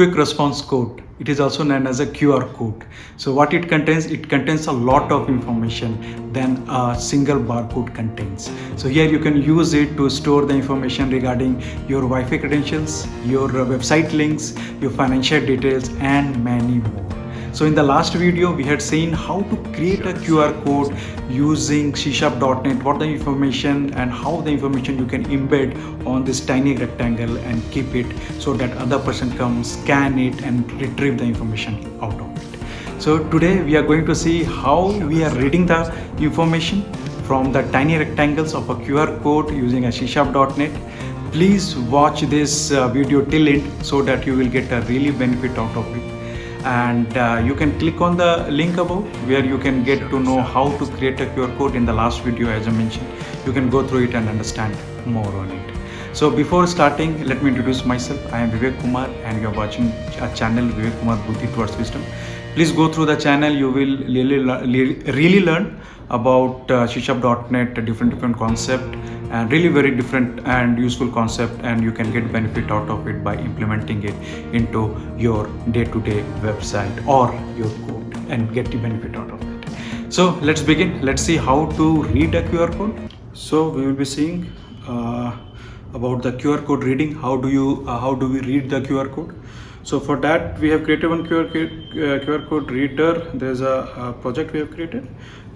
quick response code. It is also known as a QR code. So what it contains a lot of information than a single barcode contains. So here you can use it to store the information regarding your Wi-Fi credentials, your website links, your financial details, and many more. So in the last video, we had seen how to create a QR code using C#.NET, what the information and how the information you can embed on this tiny rectangle and keep it so that other person comes, scan it and retrieve the information out of it. So today we are going to see how we are reading the information from the tiny rectangles of a QR code using a C#.NET. Please watch this video till end so that you will get a really benefit out of it. And you can click on the link above where you can get to know how to create a QR code. In the last video, as I mentioned, you can go through it and understand more on it. So before starting, let me introduce myself. I am Vivek Kumar and you are watching a channel Vivek Kumar budhiTowardsWisdom. Please go through the channel. You will really learn about C#.NET, different concept, and really very different and useful concept, and you can get benefit out of it by implementing it into your day-to-day website or your code and get the benefit out of it. So let's begin. Let's see how to read a QR code. So we will be seeing about the QR code reading. How do we read the QR code? So for that we have created one QR code reader. There's a project we have created.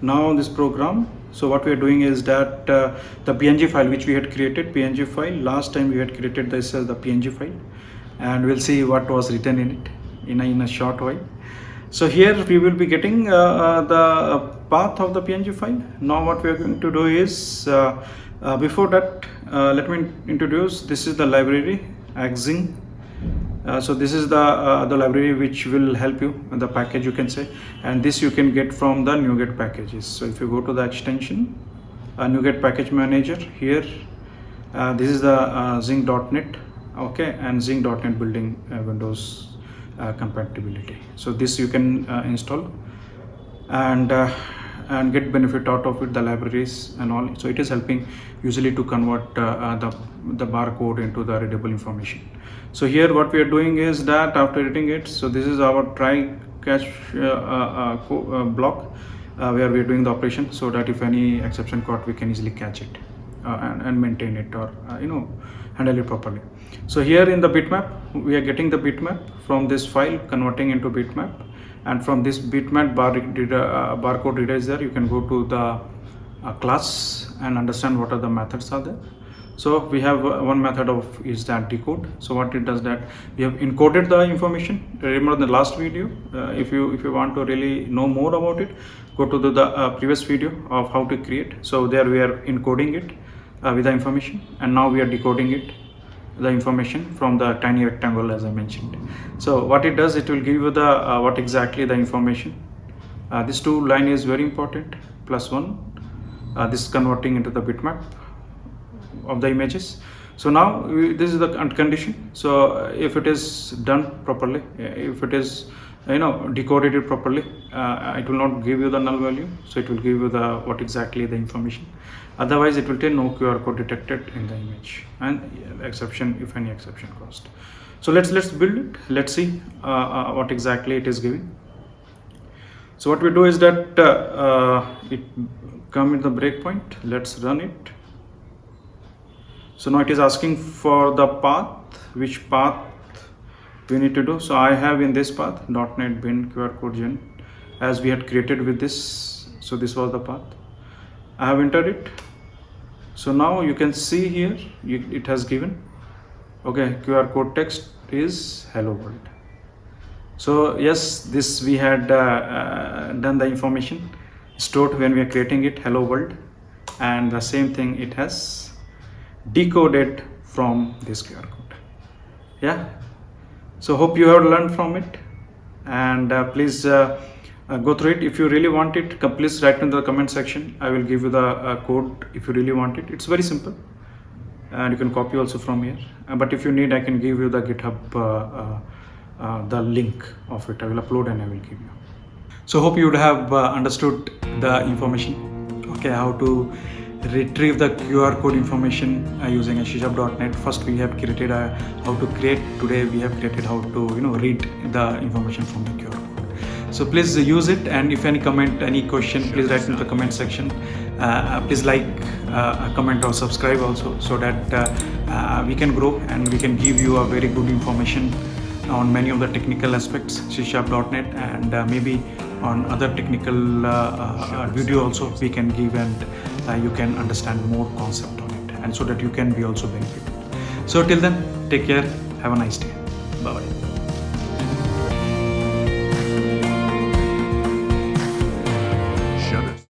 Now this program, so what we are doing is that the PNG file which we had created, PNG file, last time we had created this as the PNG file, and we'll see what was written in it in a short while. So here we will be getting the path of the PNG file. Now what we are going to do is, before that, let me introduce, this is the library Axing. So this is the library which will help you, the package you can say, and this you can get from the NuGet packages. So if you go to the extension, NuGet package manager here, this is the Zing.NET, okay, and Zing.NET building Windows compatibility. So this you can install and get benefit out of it, the libraries and all. So it is helping usually to convert the barcode into the readable information. So here what we are doing is that after reading it, so this is our try catch block where we are doing the operation, so that if any exception caught we can easily catch it and maintain it, or handle it properly. So here in the bitmap we are getting the bitmap from this file, converting into bitmap, and from this bitmap barcode reader is there. You can go to the class and understand what are the methods are there. So we have one method of is that decode. So what it does, that we have encoded the information. Remember the last video, if you want to really know more about it, go to the previous video of how to create. So there we are encoding it with the information, and now we are decoding it, the information from the tiny rectangle as I mentioned. So what it does, it will give you the what exactly the information. This two line is very important, +1, this converting into the bitmap of the images. So now this is the condition. So if it is done properly, if it is decoded it properly, it will not give you the null value, so it will give you the what exactly the information. Otherwise it will tell no QR code detected in the image, and exception if any exception caused. So let's build it. Let's see what exactly it is giving. So what we do is that it come in the breakpoint. Let's run it. So now it is asking for the path, which path we need to do. So I have in this path .NET bin QR code gen as we had created with this. So this was the path. I have entered it. So now you can see here it has given, okay, QR code text is hello world. So yes, this we had done the information stored when we are creating it, hello world, and the same thing it has decoded from this QR code. Yeah, so hope you have learned from it, and please go through it. If you really want it, please write in the comment section. I will give you the code if you really want it. It's very simple, and you can copy also from here, but if you need, I can give you the GitHub the link of it. I will upload and I will give you. So hope you would have understood the information, okay, how to retrieve the QR code information using a C#.NET. First we have created how to create. Today we have created how to read the information from the QR code. So please use it, and if any comment, any question, please write in the comment section. Please like, comment or subscribe also, so that we can grow and we can give you a very good information on many of the technical aspects, C#.NET, and maybe on other technical video also we can give, and you can understand more concept on it, and so that you can be also benefited. So till then, take care, have a nice day, bye bye.